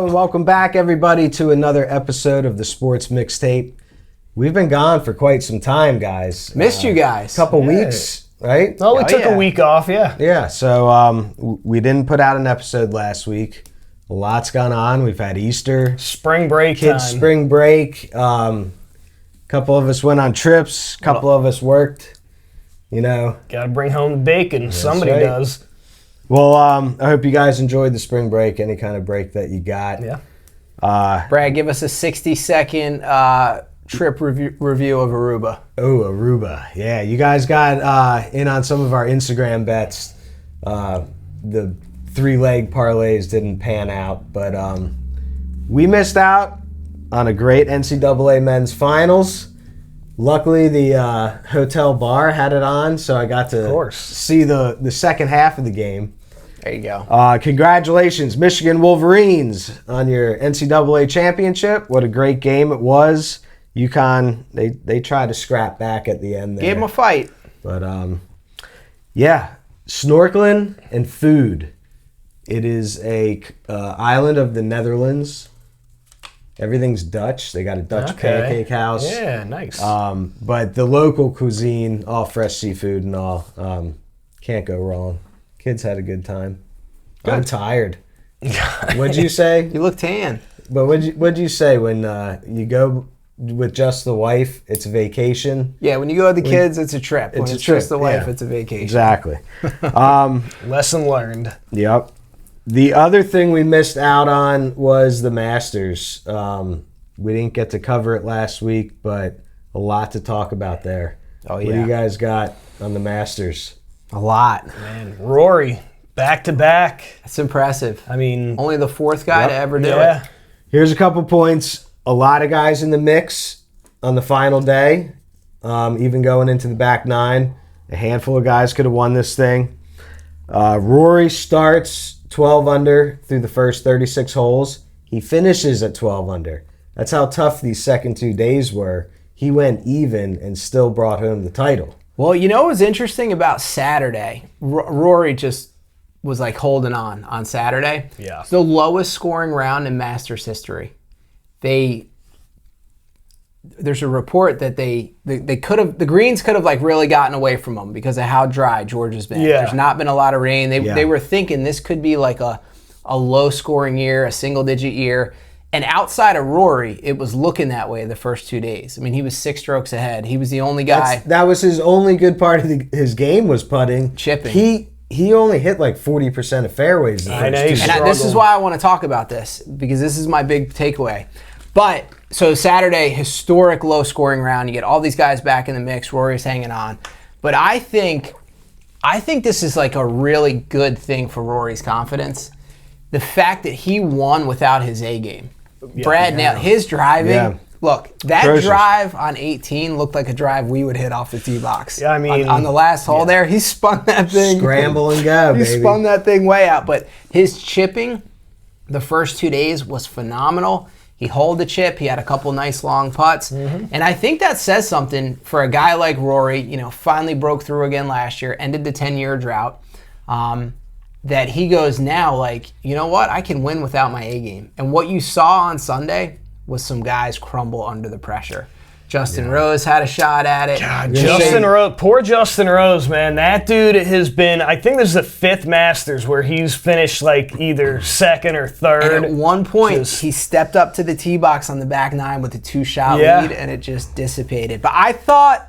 and welcome back, everybody, to another episode of the Sports Mixtape. We've been gone for quite some time, guys. Missed you guys. Couple weeks, right? Oh, we took a week off, yeah. Yeah, so we didn't put out an episode last week. A lot's gone on. We've had Easter. Spring break Kids' time. spring break. Couple of us went on trips. Couple of us worked, you know. Got to bring home the bacon. Somebody right. does. Well, I hope you guys enjoyed the spring break, any kind of break that you got. Yeah. Brad, give us a 60-second trip review of Aruba. Oh, Aruba. Yeah, you guys got in on some of our Instagram bets. The 3-leg parlays didn't pan out, but we missed out on a great NCAA men's finals. Luckily, the hotel bar had it on, so I got to see the second half of the game. There you go. Congratulations, Michigan Wolverines, on your NCAA championship. What a great game it was. UConn, they tried to scrap back at the end there. Gave them a fight. But, yeah, snorkeling and food. It is a island of the Netherlands. Everything's Dutch. They got a Dutch pancake house. Yeah, nice. But the local cuisine, all fresh seafood and all, can't go wrong. Kids had a good time. Good. I'm tired. What'd you say? You look tan. But what'd you say when you go with just the wife? It's a vacation. Yeah, when you go with the kids, it's a trip. When it's just the wife, it's a vacation. Exactly. Lesson learned. Yep. The other thing we missed out on was the Masters. We didn't get to cover it last week, but a lot to talk about there. Oh, yeah. What do you guys got on the Masters? A lot. Man, Rory, back-to-back. That's impressive. I mean... Only the fourth guy to ever do it. Here's a couple points. A lot of guys in the mix on the final day, even going into the back nine. A handful of guys could have won this thing. Rory starts 12 under through the first 36 holes. He finishes at 12 under. That's how tough these second 2 days were. He went even and still brought home the title. Well, you know what was interesting about Saturday? Rory just was like holding on Saturday. Yeah. It's the lowest scoring round in Masters history. There's a report that they could have, the greens could have like really gotten away from them because of how dry Georgia's been. Yeah. There's not been a lot of rain. They were thinking this could be like a low scoring year, a single digit year. And outside of Rory, it was looking that way the first 2 days. I mean, he was 6 strokes ahead. He was the only guy. That was his only good part of his game was putting. Chipping. He only hit like 40% of fairways the first 2 days. And this is why I want to talk about this, because this is my big takeaway. But, so Saturday, historic low scoring round. You get all these guys back in the mix. Rory's hanging on. But I think this is like a really good thing for Rory's confidence. The fact that he won without his A game. Brad nailed his driving. Yeah. Look, that drive on 18 looked like a drive we would hit off the tee box. Yeah, I mean, on the last hole there, he spun that thing. Scramble and go, he baby. spun that thing way out. But his chipping the first 2 days was phenomenal. He holed the chip. He had a couple nice long putts. Mm-hmm. And I think that says something for a guy like Rory, you know, finally broke through again last year, ended the 10-year drought. That he goes now like, you know what? I can win without my A game. And what you saw on Sunday was some guys crumble under the pressure. Justin Rose had a shot at it. God, poor Justin Rose, man. That dude has been, I think this is the 5th Masters where he's finished like either second or third. And at one point, he stepped up to the tee box on the back nine with a 2-shot lead, and it just dissipated. But I thought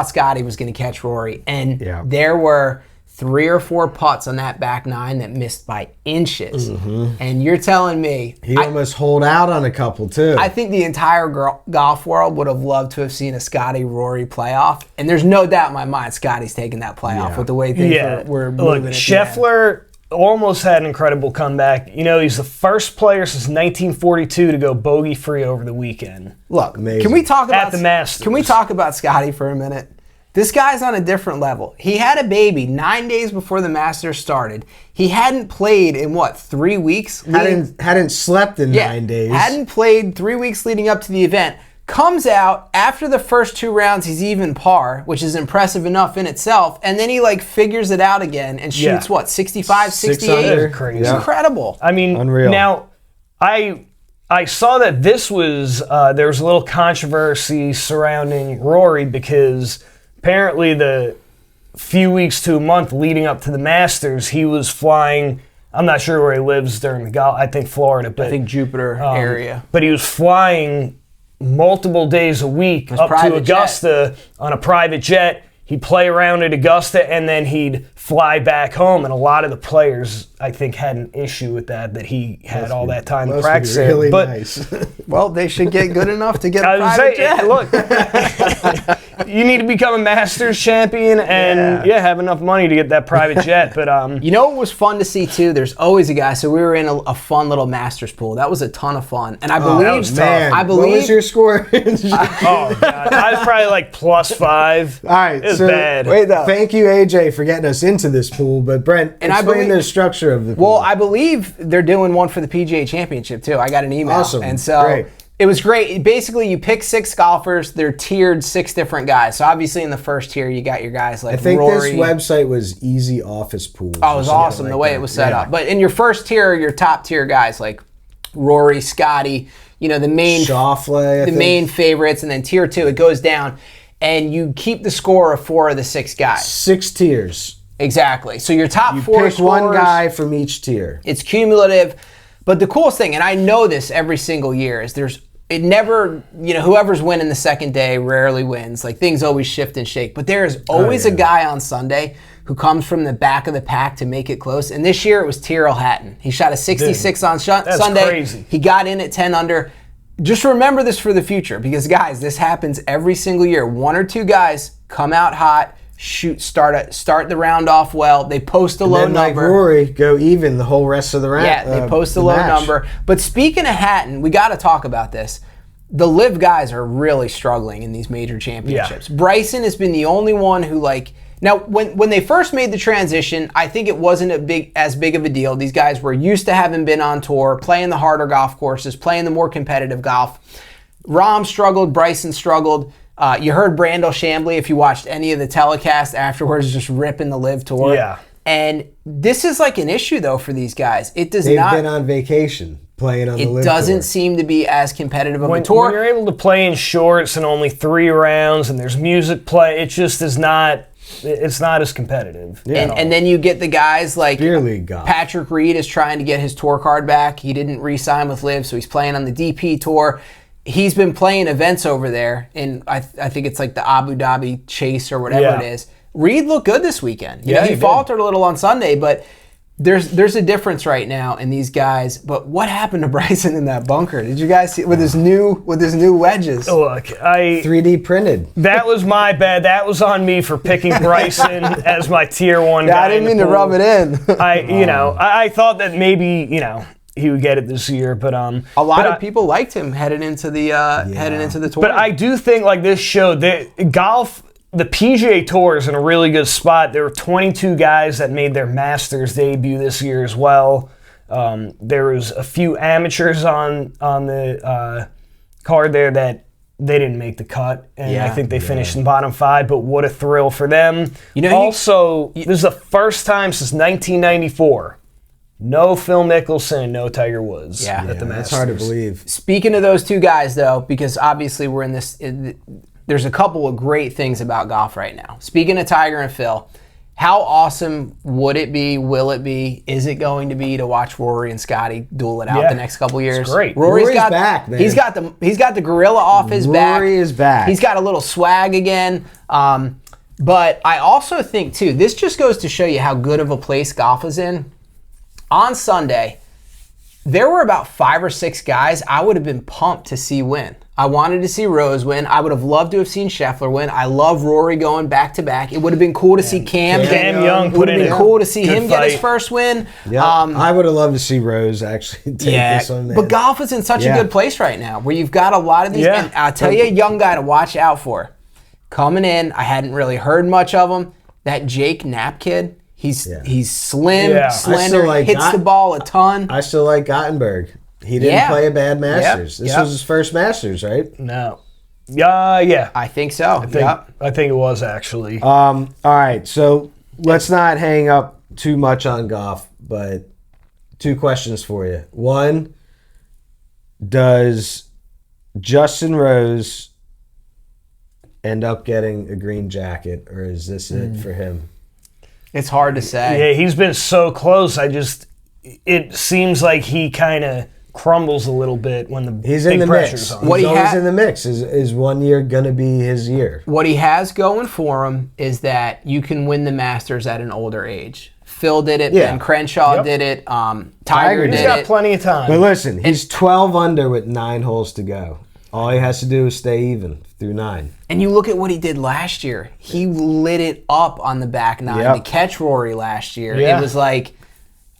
Scotty was going to catch Rory, and there were 3 or 4 putts on that back nine that missed by inches. Mm-hmm. And you're telling me... He almost holed out on a couple, too. I think the entire golf world would have loved to have seen a Scotty-Rory playoff. And there's no doubt in my mind Scotty's taking that playoff with the way things were moving. Look, Scheffler almost had an incredible comeback. You know, he's the first player since 1942 to go bogey-free over the weekend. Look, can we talk about... At the Masters. Can we talk about Scotty for a minute? This guy's on a different level. He had a baby 9 days before the Masters started. He hadn't played in, 3 weeks? Hadn't slept in 9 days. Hadn't played 3 weeks leading up to the event. Comes out, after the first 2 rounds, he's even par, which is impressive enough in itself. And then he, figures it out again and shoots, 65, 68? Crazy. It's incredible. I mean, unreal. Now, I saw that this was there was a little controversy surrounding Rory because apparently the few weeks to a month leading up to the Masters, he was flying. I'm not sure where he lives during the golf. I think Florida, but I think Jupiter area. But he was flying multiple days a week up to Augusta on a private jet. He'd play around at Augusta, and then he'd fly back home. And a lot of the players, I think, had an issue with that he had all that time to practice. Really but nice. Well, they should get good enough to get a private jet. Look, you need to become a Masters champion and have enough money to get that private jet. But you know what was fun to see too? There's always a guy. So we were in a fun little Masters pool. That was a ton of fun, and I believe. What was your score? oh God, I was probably like +5. All right, it's bad. Wait, thank you, AJ, for getting us into this pool. But Brent, explain the structure of the pool. Well, I believe they're doing one for the PGA Championship too. I got an email, awesome, and so. Great. It was great. Basically, you pick 6 golfers. They're tiered 6 different guys. So obviously, in the first tier, you got your guys like Rory. I think this website was Easy Office Pool. Oh, it was awesome the way it was set up. But in your first tier, are your top tier guys like Rory, Scotty, the main Schauffele, main favorites, and then tier 2 it goes down, and you keep the score of 4 of the 6 guys. 6 tiers. Exactly. So your top 4 pick scorers, one guy from each tier. It's cumulative. But the coolest thing, and I know this every single year, is whoever's winning the second day rarely wins. Like, things always shift and shake. But there is always a guy on Sunday who comes from the back of the pack to make it close. And this year it was Tyrrell Hatton. He shot a 66 on Sunday. Crazy. He got in at 10 under. Just remember this for the future because, guys, this happens every single year. 1 or 2 guys come out hot, start the round off well. They post a low number. Like Rory, go even the whole rest of the round. Yeah, they post a low number. But speaking of Hatton, we got to talk about this. The live guys are really struggling in these major championships. Yeah. Bryson has been the only one who now when they first made the transition, I think it wasn't as big of a deal. These guys were used to having been on tour, playing the harder golf courses, playing the more competitive golf. Rahm struggled, Bryson struggled. You heard Brandel Chambly, if you watched any of the telecast afterwards, just ripping the live tour. Yeah. And this is like an issue though for these guys. They've been on vacation. Playing on the live tour. It doesn't seem to be as competitive of a tour. When you're able to play in shorts and only 3 rounds and there's music play, it just is not. It's not as competitive. Yeah. And then you get the guys like Beer League golf. Patrick Reed is trying to get his tour card back. He didn't re-sign with Liv, so he's playing on the DP tour. He's been playing events over there, and I think it's like the Abu Dhabi Chase or whatever it is. Reed looked good this weekend. He faltered a little on Sunday, but there's a difference right now in these guys. But what happened to Bryson in that bunker? Did you guys see with his new wedges? Look, 3D printed. That was my bad. That was on me for picking Bryson as my tier 1 guy. I didn't mean to rub it in. I thought that maybe he would get it this year, but a lot of people liked him heading into the tournament. But I do think this showed that golf. The PGA Tour is in a really good spot. There were 22 guys that made their Masters debut this year as well. There was a few amateurs on the card there that they didn't make the cut, and I think they finished in the bottom 5. But what a thrill for them! This is the first time since 1994. No Phil Mickelson and no Tiger Woods at the Masters. That's hard to believe. Speaking of those 2 guys, though, because obviously we're in this. There's a couple of great things about golf right now. Speaking of Tiger and Phil, how awesome would it be, will it be, is it going to be to watch Rory and Scotty duel it out the next couple years? It's great. Rory's back, man. He's got the gorilla off his back. Rory is back. He's got a little swag again. But I also think, too, this just goes to show you how good of a place golf is in. On Sunday, there were about 5 or 6 guys I would have been pumped to see win. I wanted to see Rose win. I would have loved to have seen Scheffler win. I love Rory going back to back. It would have been cool to see Cam Young. It would have been cool to see him get his first win. Yeah, I would have loved to see Rose actually take this one. Man. But golf is in such a good place right now where you've got a lot of these. And I'll tell you a young guy to watch out for. Coming in, I hadn't really heard much of him. That Jake Knapp kid. He's slim, slender, hits the ball a ton. I still like Gothenburg. He didn't play a bad Masters. This was his first Masters, right? No. Yeah. I think so. I think it was actually. All right, so let's not hang up too much on golf, but 2 questions for you. 1, does Justin Rose end up getting a green jacket, or is this it for him? It's hard to say. Yeah, he's been so close. It seems like he kind of crumbles a little bit when the He's big in the pressure's mix. on. He's What he always ha- in the mix. Is 1 year going to be his year? What he has going for him is that you can win the Masters at an older age. Phil did it. Yeah. Ben Crenshaw Yep. did it. Tiger Tiger did He's did got it. plenty of time. But listen, he's 12 under with 9 holes to go. All he has to do is stay even through 9. And you look at what he did last year. He lit it up on the back 9 Yep. to catch Rory last year. Yeah. It was like,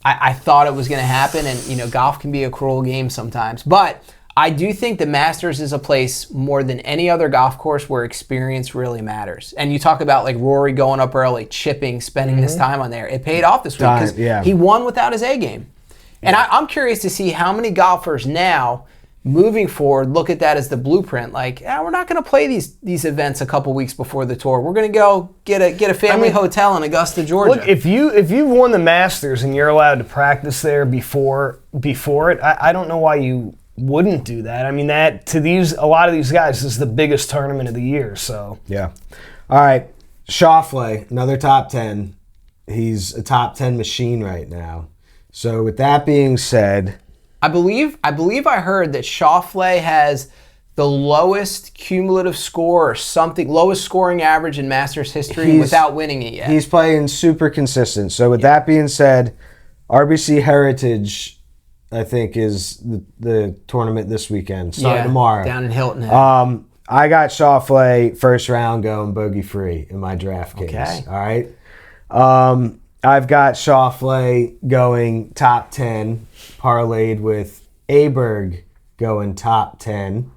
I thought it was going to happen. And, golf can be a cruel game sometimes. But I do think the Masters is a place more than any other golf course where experience really matters. And you talk about like Rory going up early, chipping, spending his time on there. It paid off this week because he won without his A game. And I'm curious to see how many golfers now, moving forward, look at that as the blueprint. Like, we're not going to play these events a couple weeks before the tour. We're going to go get a family hotel in Augusta, Georgia. Look, if you've won the Masters and you're allowed to practice there before it, I don't know why you wouldn't do that. I mean, that to a lot of these guys, this is the biggest tournament of the year. So Yeah. All right. Schauffele, another top 10. He's a top 10 machine right now. So with that being said, I believe I heard that Schauffele has the lowest cumulative score or something, lowest scoring average in Masters history without winning it yet. he's playing super consistent. So with that being said, RBC Heritage, I think, is the tournament this weekend, starting tomorrow. Down in Hilton Head. I got Schauffele first round going bogey free in my DraftKings. Okay. All right. I've got Schauffele going top 10, parlayed with Aberg going top 10.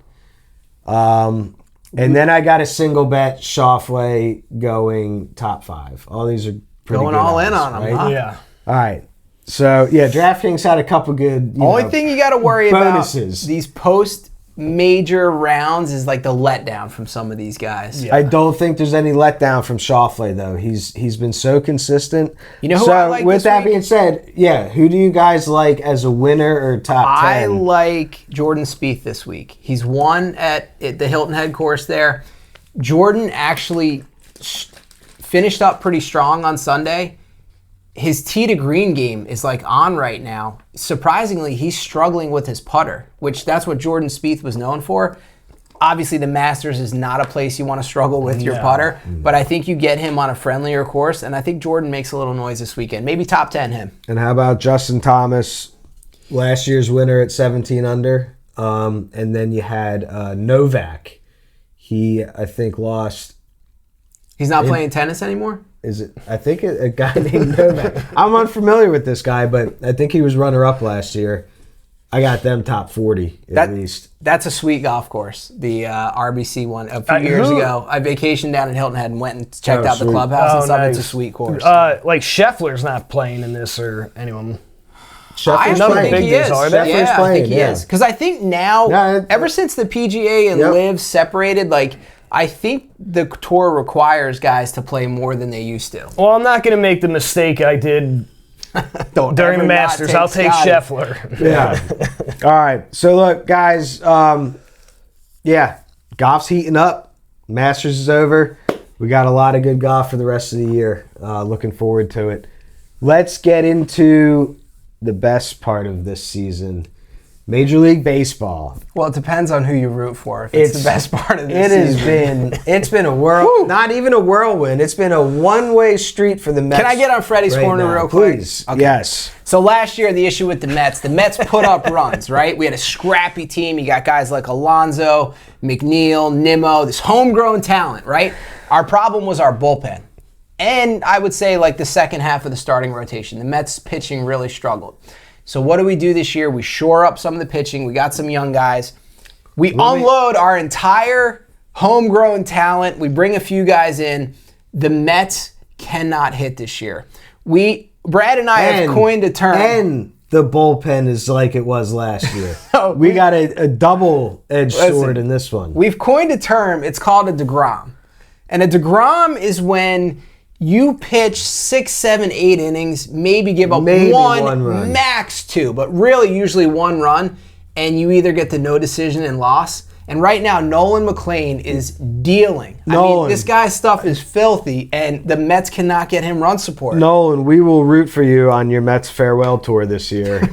And then I got a single bet Schauffele going top 5. All these are pretty Going good all in odds, on 'em, right? huh? yeah. All right. So, yeah, DraftKings had a couple good Only thing you got to worry bonuses. about these post-major rounds is like the letdown from some of these guys. Yeah. I don't think there's any letdown from Schauffele, though. He's been so consistent. You know who so I like with this that week? being said, yeah, who do you guys like as a winner or top 10? I like Jordan Spieth this week. He's won at the Hilton Head course there. Jordan actually finished up pretty strong on Sunday. His tee to green game is like on right now. Surprisingly, he's struggling with his putter, which that's what Jordan Spieth was known for. Obviously, the Masters is not a place you want to struggle with your putter, but I think you get him on a friendlier course, and I think Jordan makes a little noise this weekend. Maybe top 10 him. And how about Justin Thomas, last year's winner at 17 under? And then you had Novak. He, I think, lost. He's not playing tennis anymore? Is it? I think a guy named Novak. I'm unfamiliar with this guy, but I think he was runner-up last year. I got them top 40 at least. That's a sweet golf course. The RBC one a few years ago. I vacationed down in Hilton Head and went and checked out the sweet. clubhouse and stuff. nice. It's a sweet course. Like Scheffler's not playing in this or anyone. I Scheffler's actually playing. think he is. Are they? Scheffler's Yeah, I playing, think he yeah. is. Because I think now, Yeah, ever since the PGA and Yep. LIV separated, like I think the tour requires guys to play more than they used to. Well, I'm not going to make the mistake I did Don't during ever the not Masters. I'll take Scotty. Scheffler. Yeah. All right. So look, guys. Yeah, golf's heating up. Masters is over. We got a lot of good golf for the rest of the year. Looking forward to it. Let's get into the best part of this season. Major League Baseball. Well, it depends on who you root for. If it's the best part of this It season. it's been a not even a whirlwind. It's been a one-way street for the Mets. Can I get on Freddie's right corner now. real quick? Please. Okay. Yes. So last year, the issue with the Mets put up runs, right? We had a scrappy team. You got guys like Alonso, McNeil, Nimmo, this homegrown talent, right? Our problem was our bullpen. And I would say like the second half of the starting rotation. The Mets pitching really struggled. So what do we do this year? We shore up some of the pitching. We got some young guys. We unload our entire homegrown talent. We bring a few guys in. The Mets cannot hit this year. Brad and I have coined a term. And the bullpen is like it was last year. We got a double-edged sword in this one. We've coined a term. It's called a DeGrom. And a DeGrom is when you pitch 6, 7, 8 innings, maybe give up Maybe one one run. max 2, but really usually one run, and you either get the no decision and loss. And right now, Nolan McLean is dealing. I mean, this guy's stuff is filthy, and the Mets cannot get him run support. Nolan, we will root for you on your Mets farewell tour this year.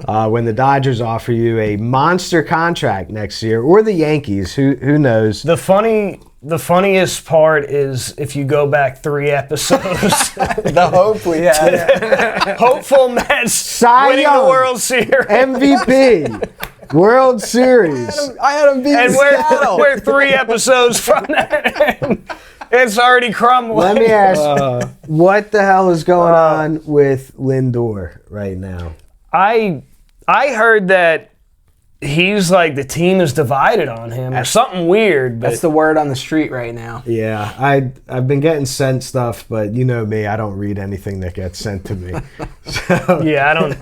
When the Dodgers offer you a monster contract next year, or the Yankees, who knows? The funniest part is if you go back 3 episodes. The hope we had. Hopeful Mets winning Young, the World Series. MVP. World Series. I had him beat And Seattle. we're 3 episodes from that. It's already crumbling. Let me ask, what the hell is going on with Lindor right now? I heard that he's like the team is divided on him or something weird. But That's the word on the street right now. Yeah, I've been getting sent stuff, but you know me, I don't read anything that gets sent to me. So, yeah, I don't.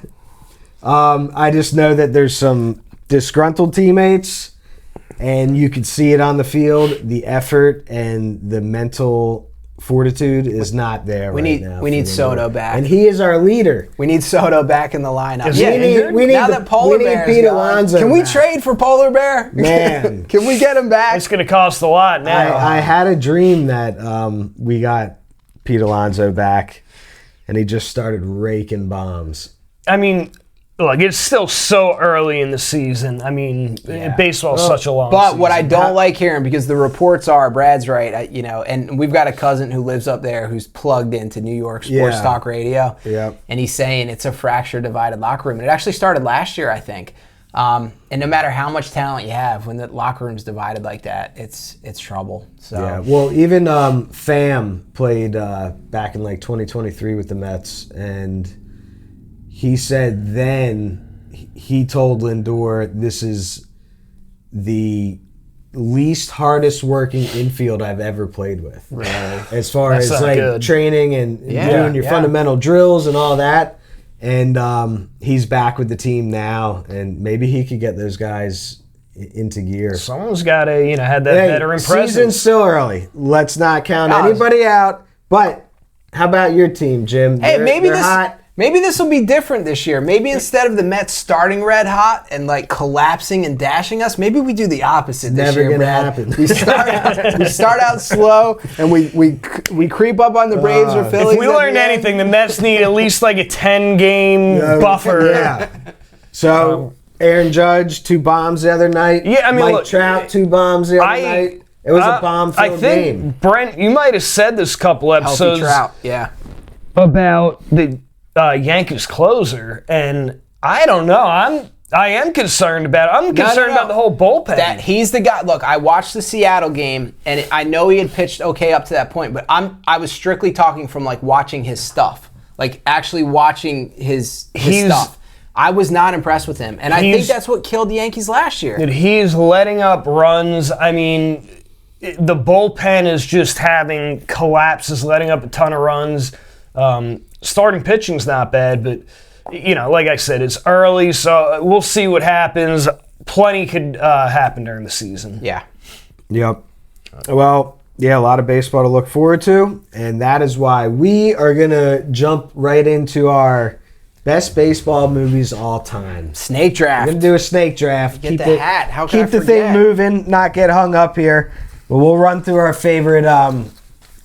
I just know that there's some disgruntled teammates, and you could see it on the field. The effort and the mental fortitude is not there We now. need Soto back. And he is our leader. We need Soto back in the lineup. Is he injured? Now that Polar Bear Pete is gone, Alonso can we back. trade for Polar Bear? Man. Can we get him back? It's going to cost a lot now. I had a dream that we got Pete Alonso back, and he just started raking bombs. I mean, look, it's still so early in the season. I mean, baseball's such a long But season. what I don't like hearing, because the reports are, Brad's right, and we've got a cousin who lives up there who's plugged into New York Sports Talk Radio. Yep. And he's saying it's a fractured, divided locker room. And it actually started last year, I think. And no matter how much talent you have, when the locker room's divided like that, it's trouble. So Yeah, well, even Pham played back in like 2023 with the Mets, and he said then he told Lindor this is the least hardest working infield I've ever played with. Really? As far That's as not like good. training and doing your fundamental drills and all that. And he's back with the team now, and maybe he could get those guys into gear. Someone's got to, have that veteran presence. Season's still early. Let's not count Guys. anybody out. But how about your team, Jim? Hey, They're hot. maybe this will be different this year. Maybe instead of the Mets starting red hot and like collapsing and dashing us, maybe we do the opposite this Never year, gonna Brad. happen. We start out slow and we creep up on the Braves or Phillies. If we at learned the end. anything, the Mets need at least like a 10-game buffer. Yeah. So Aaron Judge, 2 bombs the other night. Yeah, I mean, Mike look, Trout, 2 bombs the other night. It was a bomb-filled I think, game. Brent, you might have said this a couple Healthy episodes Trout, yeah. about the Yankees closer, and I don't know. I am concerned about it. I'm concerned about the whole bullpen. That he's the guy. Look, I watched the Seattle game, and I know he had pitched okay up to that point, but I was strictly talking from like watching his stuff, like actually watching his stuff. I was not impressed with him, and I think that's what killed the Yankees last year. He's letting up runs. I mean, the bullpen is just having collapses, letting up a ton of runs. Starting pitching's not bad, but like I said, it's early, so we'll see what happens. Plenty could happen during the season. Yeah. Yep. Well, yeah, a lot of baseball to look forward to, and that is why we are going to jump right into our best baseball movies all time. Snake draft. We're going to do a snake draft. Get the hat. How can I Keep the thing forget? moving, not get hung up here. But we'll run through our favorite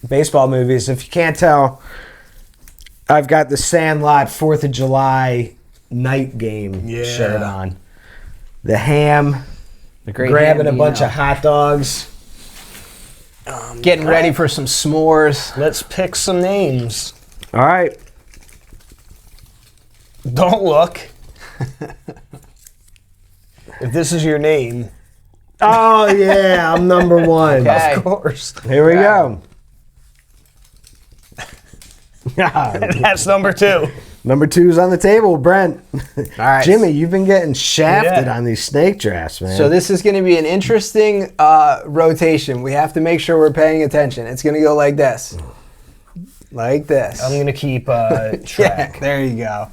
baseball movies. If you can't tell, I've got the Sandlot 4th of July night game shirt on. The ham, great grabbing ham, a bunch of hot dogs. Getting ready for some s'mores. Let's pick some names. All right. Don't look. If this is your name, Oh, yeah, I'm number 1. Okay. of course. Here we go. That's number 2. Number 2's on the table, Brent. All right. Jimmy, you've been getting shafted Yeah. on these snake drafts, man. So this is going to be an interesting rotation. We have to make sure we're paying attention. It's going to go like this. Like this. I'm going to keep track. Yeah, there you go.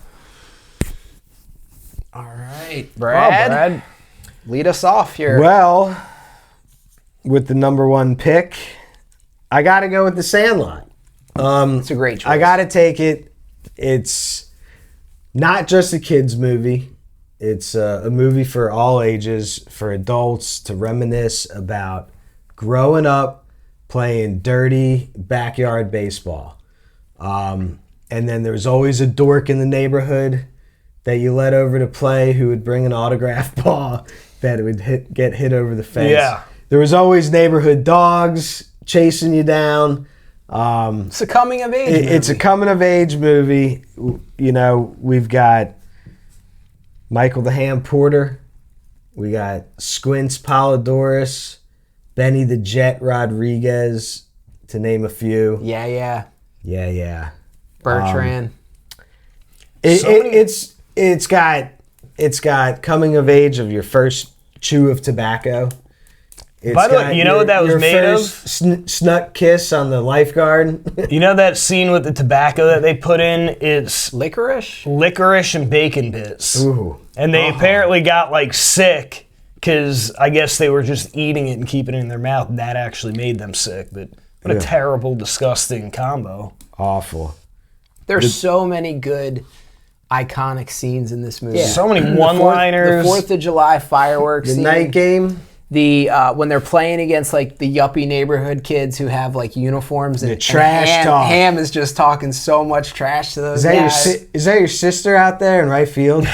All right, Well, Brad, lead us off here. Well, with the number 1 pick, I got to go with the Sandlot. It's a great choice. I got to take it. It's not just a kid's movie. It's a movie for all ages, for adults to reminisce about growing up playing dirty backyard baseball. And then there's always a dork in the neighborhood that you let over to play who would bring an autograph ball that would get hit over the fence. Yeah. There was always neighborhood dogs chasing you down. It's a coming of age movie. It's a coming of age movie. You know, we've got Michael the Ham Porter. We got Squints Polidorus, Benny the Jet Rodriguez, to name a few. Yeah. Yeah. Bertrand. It's got coming of age of your first chew of tobacco. By the way, you know what that was made of? Snuck kiss on the lifeguard. You know that scene with the tobacco that they put in? It's Licorice and bacon bits. Ooh. And they apparently got like sick because I guess they were just eating it and keeping it in their mouth. And that actually made them sick. But what a terrible, disgusting combo. Awful. There's so many good, iconic scenes in this movie. Yeah. So many one-liners. The 4th of July fireworks The scene. night game. The when they're playing against like the yuppie neighborhood kids who have like uniforms and trash talk. Ham is just talking so much trash to those guys. Is that your sister out there in right field,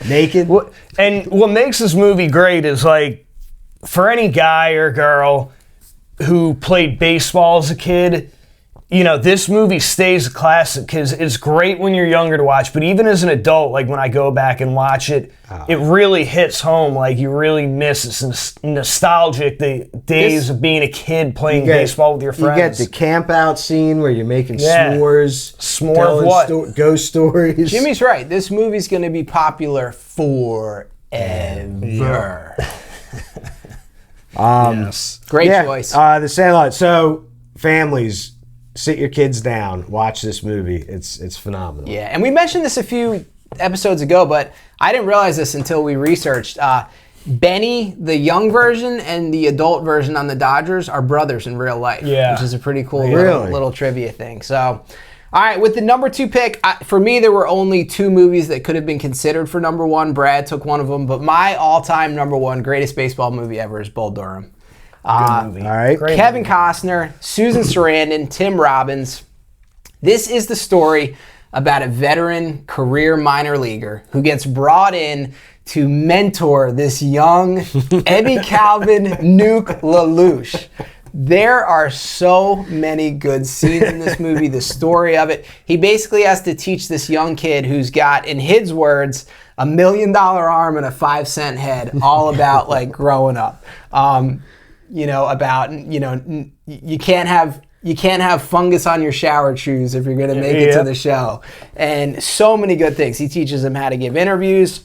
naked? And what makes this movie great is like, for any guy or girl who played baseball as a kid, you know, this movie stays a classic because it's great when you're younger to watch, but even as an adult, like when I go back and watch it, it really hits home. Like you really miss it's nostalgic, the days of being a kid playing baseball with your friends. You get the camp out scene where you're making s'mores. S'more of what? Ghost stories. Jimmy's right. This movie's going to be popular forever. Yes. Great choice. The Sandlot. So families, sit your kids down. Watch this movie. It's phenomenal. Yeah, and we mentioned this a few episodes ago, but I didn't realize this until we researched. Benny, the young version, and the adult version on the Dodgers are brothers in real life, which is a pretty cool little trivia thing. So, all right, with the number 2 pick, for me, there were only 2 movies that could have been considered for number 1. Brad took one of them, but my all-time number 1 greatest baseball movie ever is Bull Durham. Good movie. All right. Great Kevin movie. Costner, Susan Sarandon, Tim Robbins. This is the story about a veteran career minor leaguer who gets brought in to mentor this young Ebby Calvin Nuke LaLoosh. There are so many good scenes in this movie, the story of it. He basically has to teach this young kid who's got, in his words, $1 million arm and a 5-cent head, all about like growing up. You can't have fungus on your shower shoes if you're going to make it to the show. And so many good things. He teaches them how to give interviews.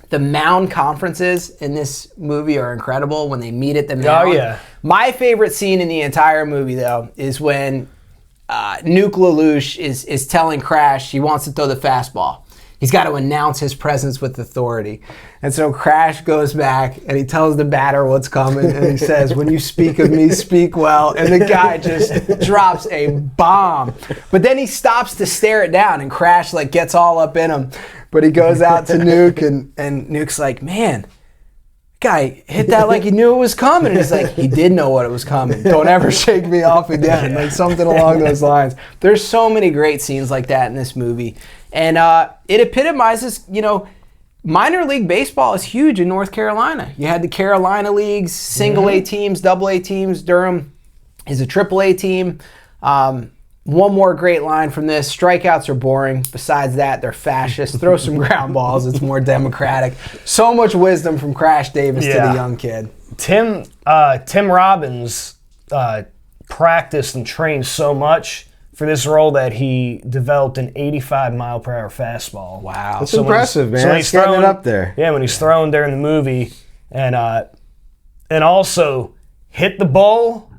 The mound conferences in this movie are incredible when they meet at the mound. Oh, yeah. My favorite scene in the entire movie, though, is when Nuke LaLoosh is telling Crash he wants to throw the fastball. He's got to announce his presence with authority. And so Crash goes back and he tells the batter what's coming and he says, "When you speak of me, speak well." And the guy just drops a bomb. But then he stops to stare it down and Crash like gets all up in him. But he goes out to Nuke and Nuke's like, "Man, guy hit that like he knew it was coming." And he's like, "He did know what it was coming. Don't ever shake me off again." Like something along those lines. There's so many great scenes like that in this movie. And it epitomizes, minor league baseball is huge in North Carolina. You had the Carolina leagues, single A teams, double A teams. Durham is a triple A team. One more great line from this: strikeouts are boring. Besides that, they're fascist. Throw some ground balls. It's more democratic. So much wisdom from Crash Davis to the young kid. Tim Robbins practiced and trained so much for this role that he developed an 85-mile-per-hour fastball. Wow. That's impressive, man. That's getting it up there. Yeah, when he's throwing during the movie. And also, hit the ball,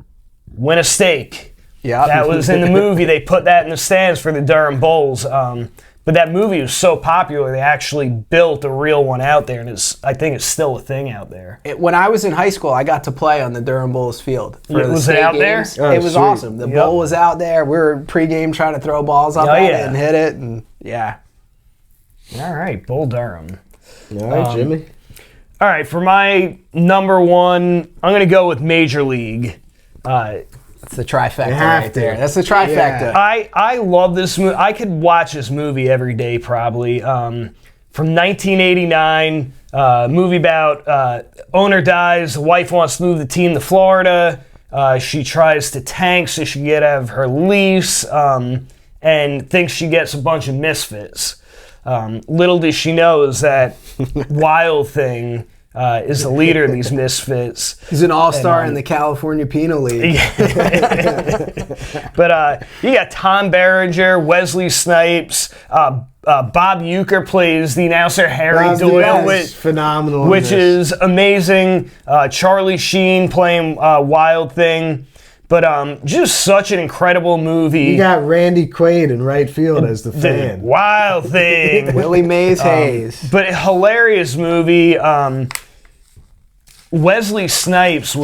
win a steak. Yeah. That was in the movie. They put that in the stands for the Durham Bulls. But that movie was so popular, they actually built a real one out there, and I think it's still a thing out there. When I was in high school, I got to play on the Durham Bulls field. Was it out there? Oh, it was sweet. awesome. The bull was out there. We were pregame trying to throw balls up at it and hit it, and yeah. All right, Bull Durham. All right, Jimmy. All right, for my number one, I'm going to go with Major League. That's the trifecta have right to. there. That's the trifecta. Yeah. I love this movie. I could watch this movie every day probably. From 1989, movie about owner dies, the wife wants to move the team to Florida. She tries to tank so she can get out of her lease and thinks she gets a bunch of misfits. Little does she know is that Wild Thing is the leader of these misfits. He's an all-star in the California Penal League. But you got Tom Berenger, Wesley Snipes, Bob Uecker plays the announcer Harry Doyle, phenomenal, which is amazing. Charlie Sheen playing Wild Thing. But just such an incredible movie. You got Randy Quaid in right field as the fan. Wild Thing. Willie Mays Hayes. But a hilarious movie. Wesley Snipes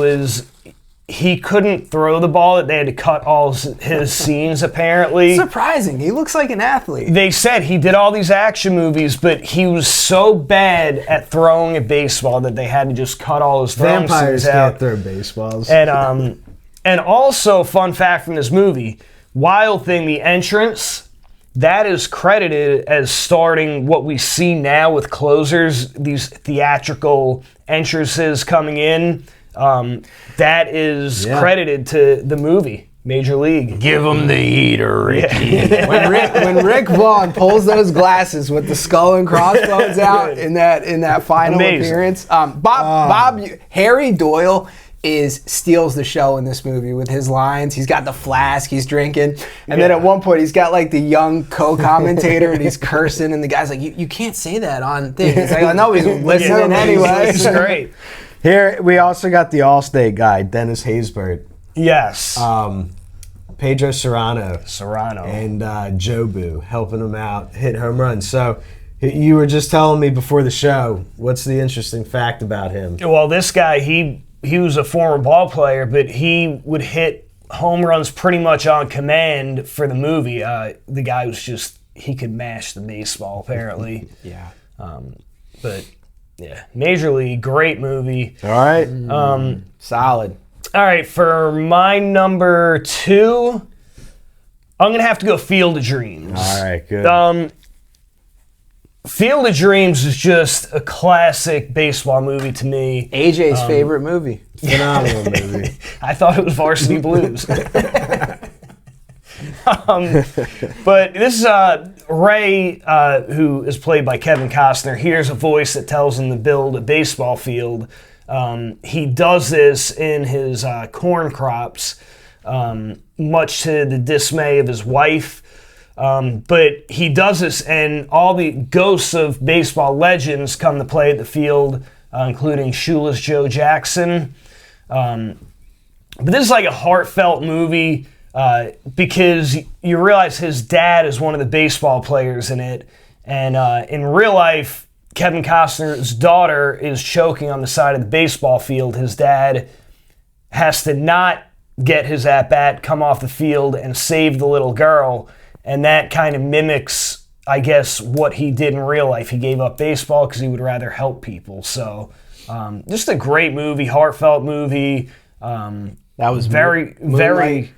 he couldn't throw the ball. That they had to cut all his scenes, apparently. Surprising. He looks like an athlete. They said he did all these action movies, but he was so bad at throwing a baseball that they had to just cut all his throwing Vampires scenes out. can't throw baseballs. And also, fun fact from this movie, Wild Thing, the entrance, that is credited as starting what we see now with closers, these theatrical entrances coming in. That is credited to the movie, Major League. Give him the heater, Ricky. when Rick Vaughn pulls those glasses with the skull and crossbones out in that final appearance, Harry Doyle steals the show in this movie with his lines. He's got the flask, he's drinking, and then at one point he's got like the young co-commentator and he's cursing, and the guy's like, "You can't say that on thing." He's like, "I know he's listening anyway." It's great. Here we also got the Allstate guy, Dennis Haysbert. Yes. Pedro Serrano. Serrano. And Jobu helping him out, hit home runs. So you were just telling me before the show, what's the interesting fact about him? Well, this guy, he was a former ball player, but he would hit home runs pretty much on command for the movie. The guy was he could mash the baseball, apparently. Yeah. But, yeah, Major League, great movie. All right. Solid. All right, for my number two, I'm going to have to go Field of Dreams. All right, good. Field of Dreams is just a classic baseball movie to me. AJ's favorite movie. Phenomenal movie. I thought it was Varsity Blues. But this is Ray, who is played by Kevin Costner, hears a voice that tells him to build a baseball field. He does this in his corn crops, much to the dismay of his wife. But he does this, and all the ghosts of baseball legends come to play at the field, including Shoeless Joe Jackson. But this is like a heartfelt movie because you realize his dad is one of the baseball players in it. And in real life, Kevin Costner's daughter is choking on the side of the baseball field. His dad has to not get his at-bat, come off the field, and save the little girl. And that kind of mimics, I guess, what he did in real life. He gave up baseball because he would rather help people. So just a great movie, heartfelt movie. That was very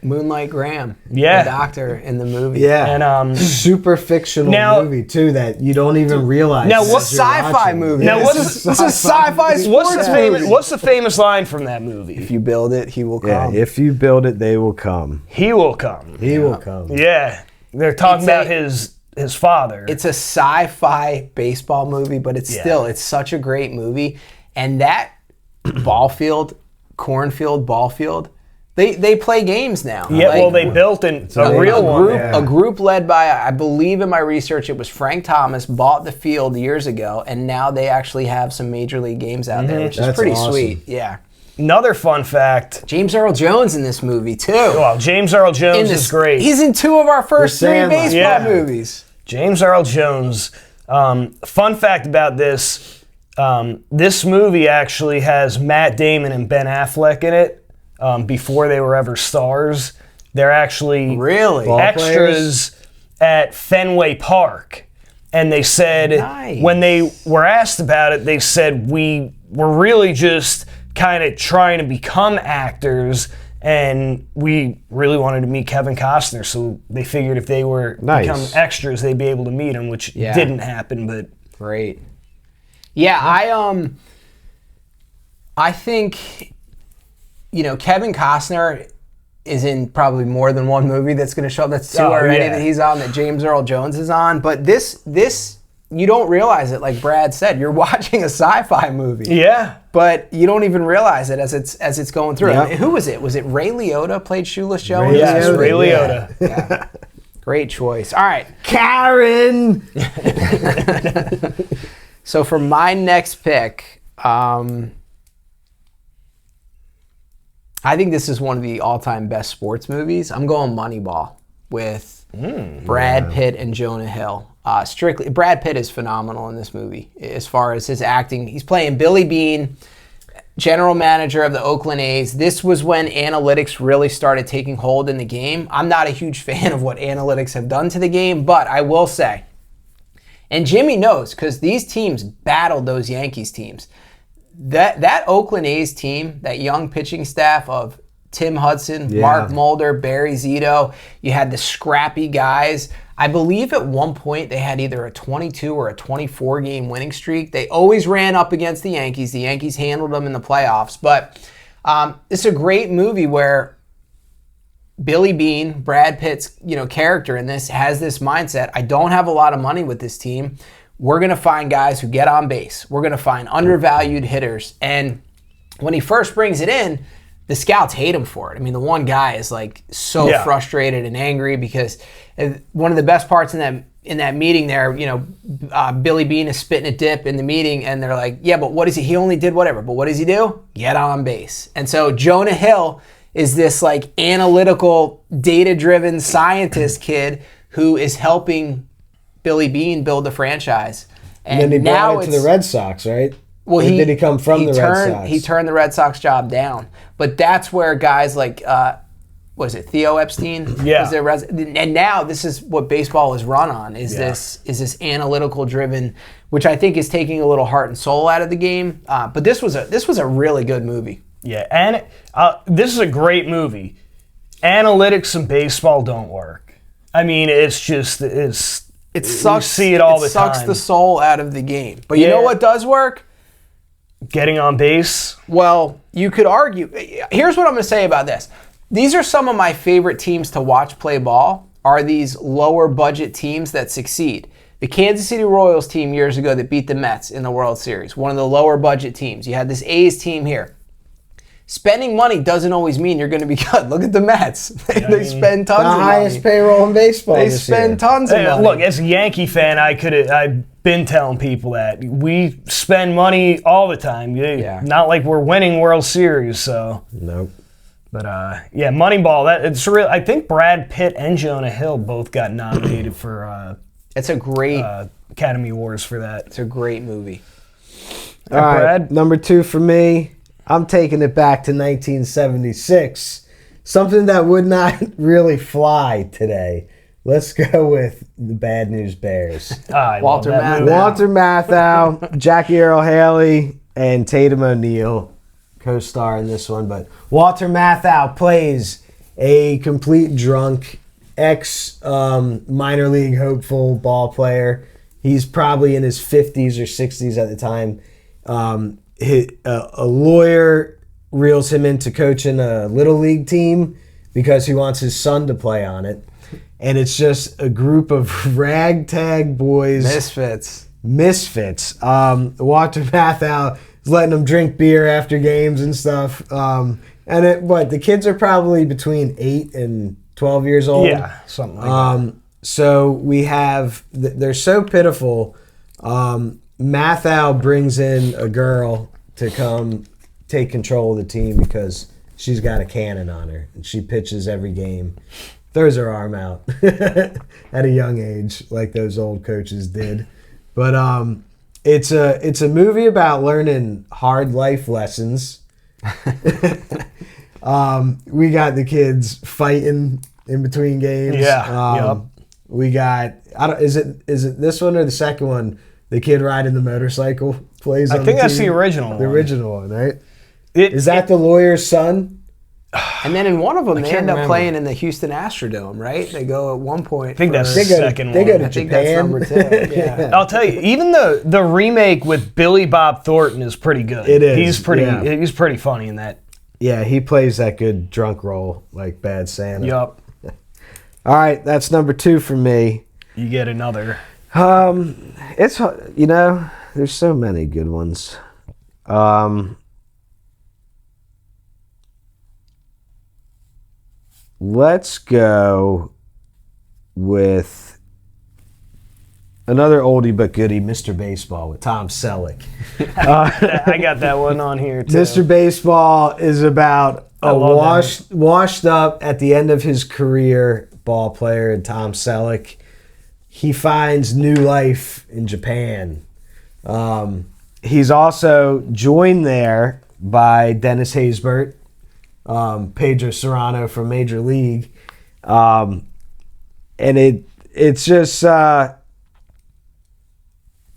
Moonlight Graham, yeah, the doctor in the movie. Yeah, and super fictional movie too that you don't even realize. Now, what's sci-fi movie? Now, this is sci-fi sports what's the famous line from that movie? If you build it, he will come. Yeah, if you build it, they will come. He will come. He will come. Yeah, they're talking about his father. It's a sci-fi baseball movie, but it's such a great movie. And that cornfield, ball field, they play games now. Yeah, well, they built a real one. A group led by, I believe in my research, it was Frank Thomas, bought the field years ago, and now they actually have some major league games out there, which is pretty awesome. Sweet. Yeah. Another fun fact. James Earl Jones in this movie, too. Well, James Earl Jones is great. He's in two of our first three baseball movies. James Earl Jones. Fun fact about this. This movie actually has Matt Damon and Ben Affleck in it before they were ever stars. They're actually really extras at Fenway Park. And they said, Nice. when they were asked about it, they said, we were really just kind of trying to become actors, and we really wanted to meet Kevin Costner, so they figured if they were become extras, they'd be able to meet him, which didn't happen, but... Great. Yeah, I think, Kevin Costner is in probably more than one movie that's going to show up. That's two already that he's on, that James Earl Jones is on. But this, you don't realize it. Like Brad said, you're watching a sci-fi movie. Yeah. But you don't even realize it as it's going through. Yep. I mean, who was it? Was it Ray Liotta played Shoeless Joe? Yes, Ray Liotta. Yeah. Great choice. All right. Karen! So for my next pick, I think this is one of the all-time best sports movies. I'm going Moneyball with Brad Pitt and Jonah Hill. Strictly, Brad Pitt is phenomenal in this movie as far as his acting. He's playing Billy Beane, general manager of the Oakland A's. This was when analytics really started taking hold in the game. I'm not a huge fan of what analytics have done to the game, but I will say, and Jimmy knows because these teams battled those Yankees teams. That Oakland A's team, that young pitching staff of Tim Hudson, Mark Mulder, Barry Zito, you had the scrappy guys. I believe at one point they had either a 22 or a 24 game winning streak. They always ran up against the Yankees. The Yankees handled them in the playoffs. But it's a great movie where Billy Beane, Brad Pitt's character in this, has this mindset. I don't have a lot of money with this team. We're going to find guys who get on base. We're going to find undervalued hitters. And when he first brings it in, the scouts hate him for it. I mean, the one guy is like so frustrated and angry because one of the best parts in that meeting there, Billy Beane is spitting a dip in the meeting, and they're like, yeah, but what is he? He only did whatever. But what does he do? Get on base. And so Jonah Hill is this like analytical, data-driven scientist kid who is helping Billy Beane build the franchise. And then he brought it to the Red Sox, right? Well, did he come from the Red Sox? He turned the Red Sox job down. But that's where guys like, Theo Epstein? Yeah. And now this is what baseball is run on, is this analytical driven, which I think is taking a little heart and soul out of the game. But this was a really good movie. Yeah, and this is a great movie. Analytics in baseball don't work. I mean, it sucks. You see it all the time. It sucks the soul out of the game. But you know what does work? Getting on base. Well, you could argue. Here's what I'm going to say about this. These are some of my favorite teams to watch play ball, are these lower budget teams that succeed. The Kansas City Royals team years ago that beat the Mets in the World Series, one of the lower budget teams. You had this A's team here. Spending money doesn't always mean you're going to be good. Look at the Mets. They spend tons of money. The highest payroll in baseball They spend tons of money. Look, as a Yankee fan, I've been telling people that. We spend money all the time. Not like we're winning World Series, so. Nope. But, Moneyball, it's real. I think Brad Pitt and Jonah Hill both got nominated for it's a great Academy Awards for that. It's a great movie. All right, Brad. Number 2 for me. I'm taking it back to 1976. Something that would not really fly today. Let's go with the Bad News Bears. Walter Matthau. Walter Matthau, Jackie Earle Haley, and Tatum O'Neal co-star in this one. But Walter Matthau plays a complete drunk, ex-minor league hopeful ball player. He's probably in his 50s or 60s at the time. A lawyer reels him into coaching a little league team because he wants his son to play on it. And it's just a group of ragtag boys. Misfits. Walter Matthau is letting them drink beer after games and stuff. The kids are probably between 8 and 12 years old. Yeah, something like that. So we have, they're so pitiful. Matthau brings in a girl to come take control of the team because she's got a cannon on her and she pitches every game, throws her arm out at a young age like those old coaches did. But it's a movie about learning hard life lessons. We got the kids fighting in between games. We got is it this one or the second one? The kid riding the motorcycle plays. I on think the that's team? the original one. The original one, right? Is that the lawyer's son? And then in one of them, they can't end up remember. playing in the Houston Astrodome, right? They go at one point. I think that's They the go, second they one. go to I think Japan. that's number 2. Yeah. I'll tell you, even the remake with Billy Bob Thornton is pretty good. It is, He's pretty. yeah. He's pretty funny in that. Yeah, he plays that good drunk role like Bad Santa. Yup. All right, that's number 2 for me. You get another. It's there's so many good ones. Let's go with another oldie but goodie, Mr. Baseball with Tom Selleck. I got that one on here too. Mr. Baseball is about I a love washed up at the end of his career ball player, and Tom Selleck. He finds new life in Japan. He's also joined there by Dennis Haysbert, Pedro Serrano from Major League, and it's just I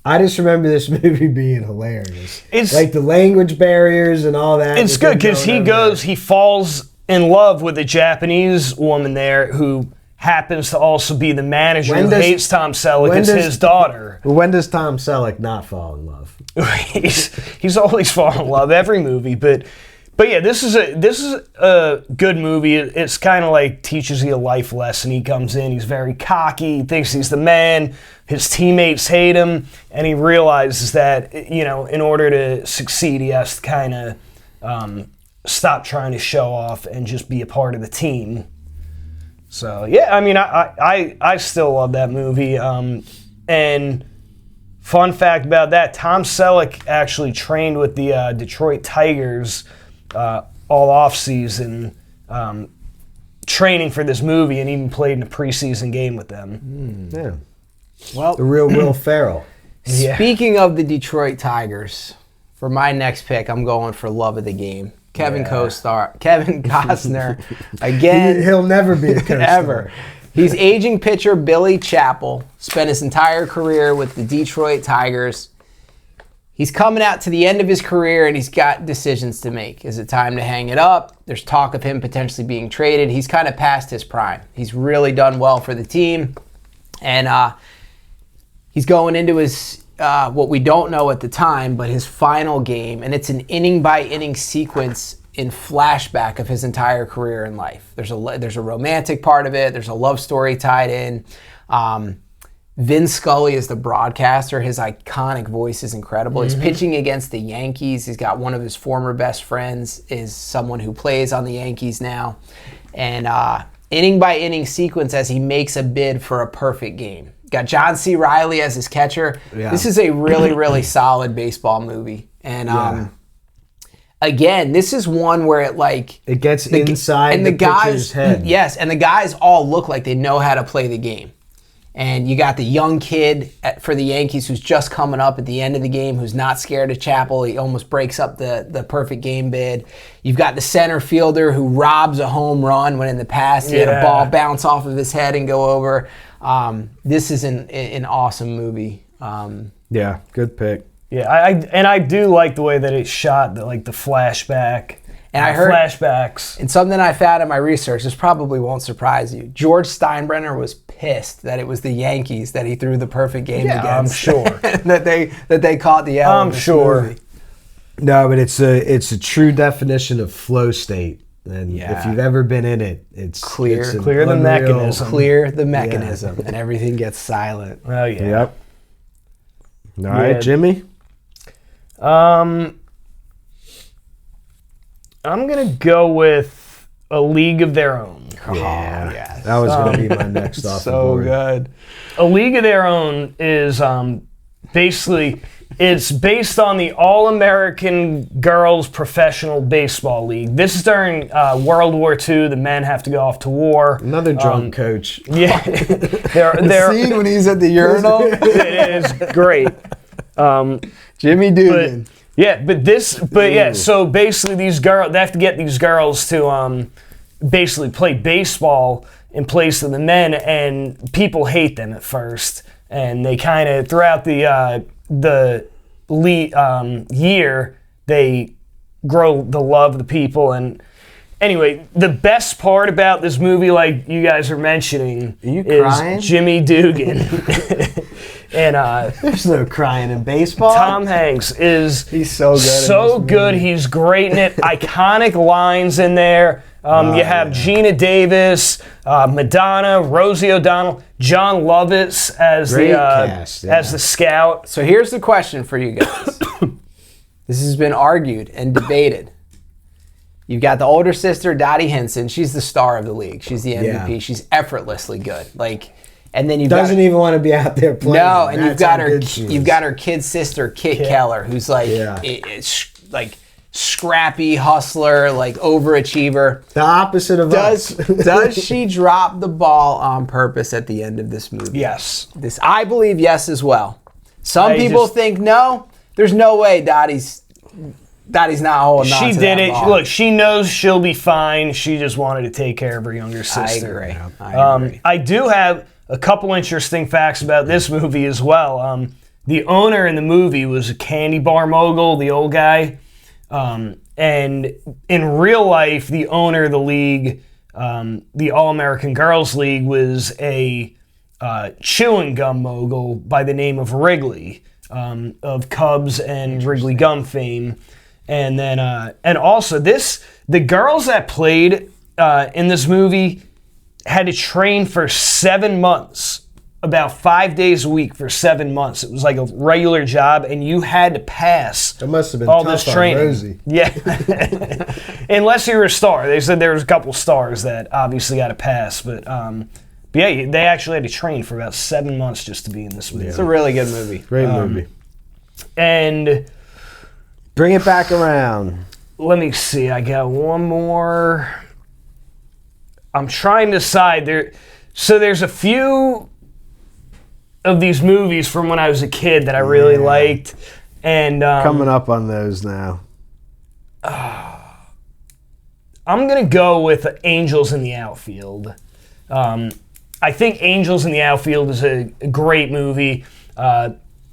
just remember this movie being hilarious. It's like the language barriers and all that. It's good because he falls in love with a Japanese woman there who happens to also be the manager who hates Tom Selleck. It's his daughter. When does Tom Selleck not fall in love? he's always fallen in love every movie, but yeah, this is a good movie. It's kind of like teaches you a life lesson. He comes in, he's very cocky, he thinks he's the man. His teammates hate him, and he realizes that in order to succeed, he has to kind of stop trying to show off and just be a part of the team. So yeah, I mean, I still love that movie. And fun fact about that, Tom Selleck actually trained with the Detroit Tigers all off season, training for this movie, and even played in a preseason game with them. Yeah. Well, The real Will Ferrell. Yeah. speaking of the Detroit Tigers, for my next pick, I'm going for love of the game. Kevin Costner, again. He'll never be a co-star. Ever. He's aging pitcher Billy Chappell, spent his entire career with the Detroit Tigers. He's coming out to the end of his career and he's got decisions to make. Is it time to hang it up? There's talk of him potentially being traded. He's kind of past his prime. He's really done well for the team. And he's going into his, what we don't know at the time, but his final game. And it's an inning-by-inning sequence in flashback of his entire career in life. There's a romantic part of it. There's a love story tied in. Vin Scully is the broadcaster. His iconic voice is incredible. He's pitching against the Yankees. He's got one of his former best friends is someone who plays on the Yankees now. And inning by inning sequence as he makes a bid for a perfect game. Got John C. Reilly as his catcher. Yeah. This is a really, really solid baseball movie. And again, this is one where it gets inside the pitcher's head. Yes, and the guys all look like they know how to play the game. And you got the young kid for the Yankees who's just coming up at the end of the game, who's not scared of Chappell. He almost breaks up the perfect game bid. You've got the center fielder who robs a home run when in the past he had a ball bounce off of his head and go over. This is an awesome movie. Yeah, good pick. Yeah, I do like the way that it's shot, the flashback. And I heard flashbacks. And something I found in my research, this probably won't surprise you. George Steinbrenner was pissed that it was the Yankees that he threw the perfect game against. I'm sure. that they caught the L. I'm sure. Movie. No, but it's a true definition of flow state. And if you've ever been in it, it's Clear an the unreal- mechanism. Clear the mechanism, and everything gets silent. Oh yeah. Yep. All right, Jimmy. I'm gonna go with A League of Their Own. Yeah, yes. that was going to be my next off the board. good. A League of Their Own is basically it's based on the All-American Girls Professional Baseball League. This is during World War II. The men have to go off to war. Another drunk coach. Yeah, The scene when he's at the urinal. it is great. Jimmy Dugan. So basically these girls, they have to get these girls to basically play baseball in place of the men, and people hate them at first, and they kind of throughout the year they grow the love of the people. And anyway, the best part about this movie, like you guys are mentioning, is Jimmy Dugan. And there's no crying in baseball. Tom Hanks he's so good. So good. He's great in it. Iconic lines in there. You have Gina Davis, Madonna, Rosie O'Donnell, John Lovitz as as the scout. So here's the question for you guys. This has been argued and debated. You've got the older sister, Dottie Hinson. She's the star of the league. She's the MVP. Yeah. She's effortlessly good. And then doesn't even want to be out there playing. No, and you've got her kid sister, Kit Keller, who's it's scrappy hustler, overachiever. The opposite of us. Does she drop the ball on purpose at the end of this movie? Yes. I believe yes as well. Some people think no. There's no way Dottie's not holding on to that ball. She did it. Look, she knows she'll be fine. She just wanted to take care of her younger sister. I agree. I do have a couple interesting facts about this movie as well. The owner in the movie was a candy bar mogul, the old guy. And in real life, the owner of the league, the All-American Girls League, was a chewing gum mogul by the name of Wrigley, of Cubs and Wrigley gum fame. And then, and also the girls that played in this movie had to train for 7 months, about 5 days a week for 7 months. It was like a regular job, and you had to pass. That must have been all tough this training. On Rosie. Yeah, unless you were a star. They said there was a couple stars that obviously got to pass, but yeah, they actually had to train for about 7 months just to be in this movie. It's a really good movie. Great movie. And bring it back around. Let me see. I got one more. I'm trying to decide there. So there's a few of these movies from when I was a kid that I really liked, and coming up on those now. I'm gonna go with Angels in the Outfield. I think Angels in the Outfield is a great movie.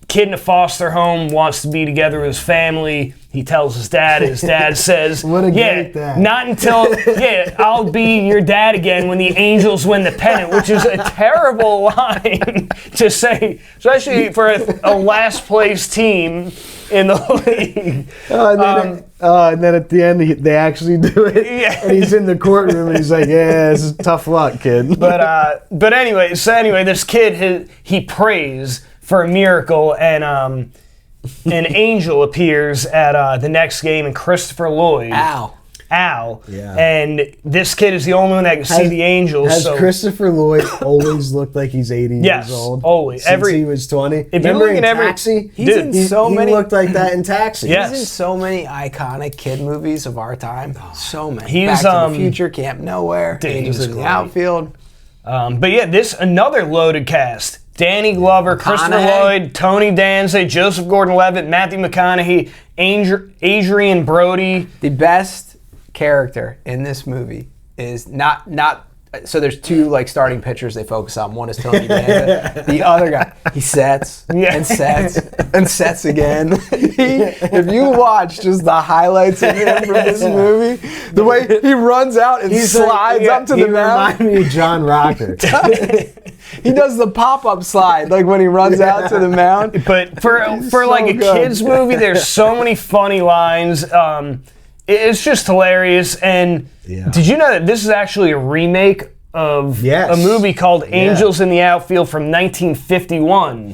Kid in a foster home wants to be together with his family. He tells his dad. His dad says, "What a great dad. Not until I'll be your dad again when the Angels win the pennant," which is a terrible line to say, especially for a last place team in the league. And then at the end, they actually do it. Yeah. And he's in the courtroom, and he's like, "Yeah, this is tough luck, kid." But anyway, this kid he prays for a miracle, and an angel appears at the next game, and Christopher Lloyd. Al. Yeah. And this kid is the only one that can see the angels. Has Christopher Lloyd always looked like he's 80 years old? Always. Since he was 20. If you look in Taxi? He looked like that in Taxi. Yes. He's in so many iconic kid movies of our time. So many. He was, Back to the Future, Camp Nowhere, dude, Angels in the Outfield. But yeah, another loaded cast. Danny Glover, Christopher Lloyd, Tony Danza, Joseph Gordon-Levitt, Matthew McConaughey, Adrian Brody. The best character in this movie is not. So there's two starting pitchers they focus on. One is Tony Danza. The other guy, he sets and sets and sets again. If you watch just the highlights of him from this movie, the way he runs out and slides up to the mound. He reminds me of John Rocker. He does the pop-up slide when he runs out to the mound. But for a kids movie, there's so many funny lines. It's just hilarious. And did you know that this is actually a remake of a movie called Angels in the Outfield from 1951?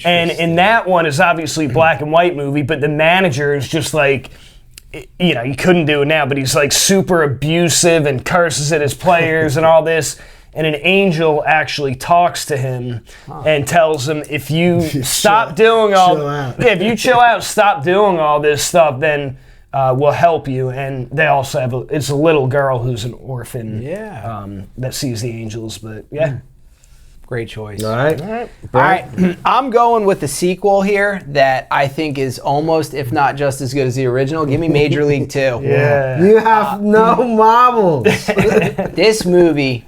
And in that one, it's obviously a black and white movie, but the manager is just you couldn't do it now, but he's super abusive and curses at his players and all this. And an angel actually talks to him and tells him, if you stop doing if you chill out, stop doing all this stuff, then we'll help you. And they also have it's a little girl who's an orphan that sees the angels. But great choice. All right. All right. I'm going with the sequel here that I think is almost, if not just as good as the original. Give me Major League 2. Yeah. You have no marbles. This movie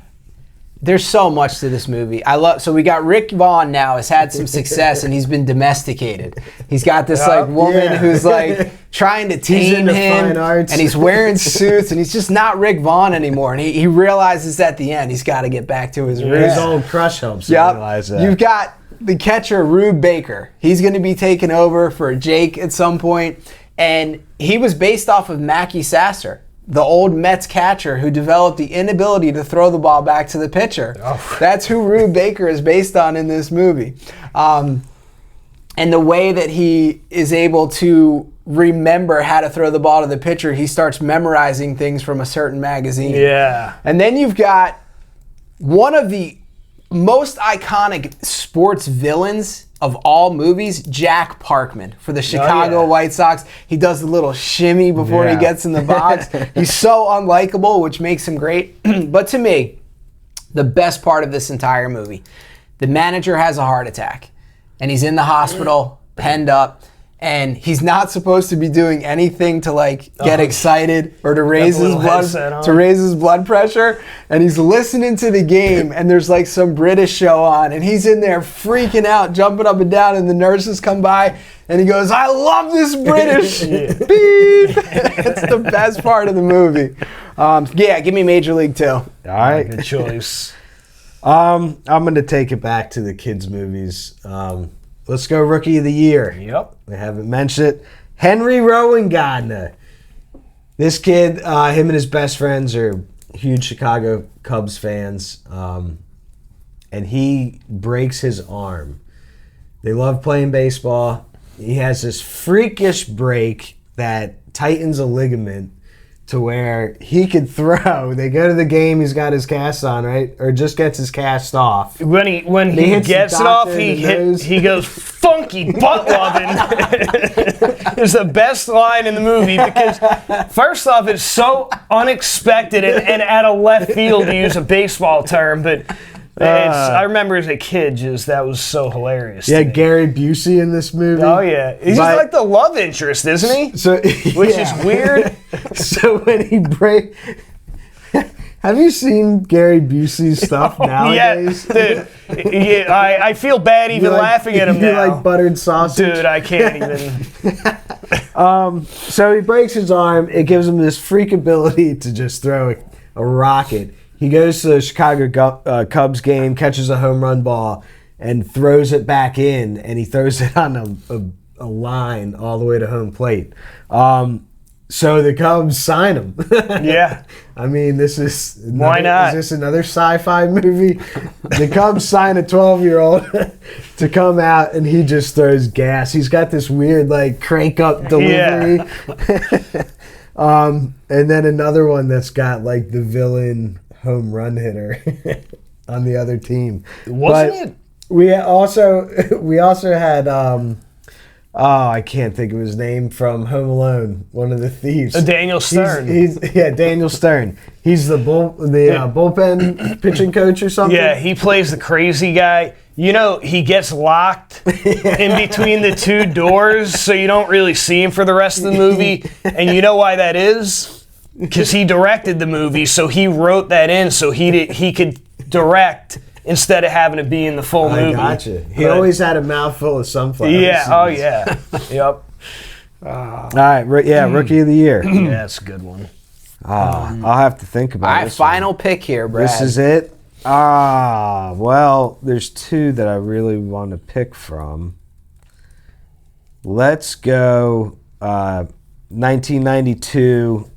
There's so much to this movie. So we got Rick Vaughn now has had some success and he's been domesticated. He's got this like woman who's like trying to tame him, and he's wearing suits, and he's just not Rick Vaughn anymore. And he realizes at the end he's got to get back to his roots. His old crush helps him realize that. You've got the catcher Rube Baker. He's going to be taking over for Jake at some point, and he was based off of Mackie Sasser, the old Mets catcher who developed the inability to throw the ball back to the pitcher. Oh. That's who Rube Baker is based on in this movie. And the way that he is able to remember how to throw the ball to the pitcher, he starts memorizing things from a certain magazine. Yeah. And then you've got one of the most iconic sports villains of all movies, Jack Parkman for the Chicago White Sox. He does the little shimmy before he gets in the box. He's so unlikable, which makes him great. But to me, the best part of this entire movie, the manager has a heart attack, and he's in the hospital, penned up, and he's not supposed to be doing anything to like get excited or to raise his blood pressure. And he's listening to the game, and there's like some British show on, and he's in there freaking out, jumping up and down, and the nurses come by, and he goes, "I love this British." Beep. It's the best part of the movie. Give me Major League 2. All right, good choice. I'm going to take it back to the kids' movies. Let's go Rookie of the Year. Yep. I haven't mentioned it. Henry Rowan Gardner. This kid, him and his best friends are huge Chicago Cubs fans. And he breaks his arm. They love playing baseball. He has this freakish break that tightens a ligament to where he could throw. They go to the game, he's got his cast on, right? Or just gets his cast off. When he gets it off, he goes, "Funky butt loving." It's the best line in the movie because, first off, it's so unexpected and out of left field, to use a baseball term, but I remember as a kid, that was so hilarious. Yeah, Gary Busey in this movie. Oh yeah, he's just like the love interest, isn't he? So, which is weird. So when he have you seen Gary Busey's stuff nowadays? Yeah, dude. Yeah, I feel bad even laughing at him now. You like buttered sausage? Dude, I can't even. So he breaks his arm. It gives him this freak ability to just throw a rocket. He goes to the Chicago Cubs game, catches a home run ball, and throws it back in, and he throws it on a line all the way to home plate. So the Cubs sign him. Yeah. I mean, why not? Is this another sci-fi movie? The Cubs sign a 12-year-old to come out, and he just throws gas. He's got this weird, like, crank-up delivery. Yeah. And then another one that's got, like, the villain home run hitter on the other team. Wasn't it? We also had I can't think of his name from Home Alone, one of the thieves. Daniel Stern. Daniel Stern. He's the bullpen pitching coach or something. Yeah, he plays the crazy guy. You know, he gets locked in between the two doors, so you don't really see him for the rest of the movie. And you know why that is? Because he directed the movie, so he wrote that in so he could direct instead of having to be in the full movie. I gotcha. He always had a mouthful of sunflowers. Yeah, oh yeah. Yep. All right, Rookie of the Year. Yeah, that's a good one. I'll have to think about it. All right, final pick here, Brad. This is it? Well, there's two that I really want to pick from. Let's go 1992.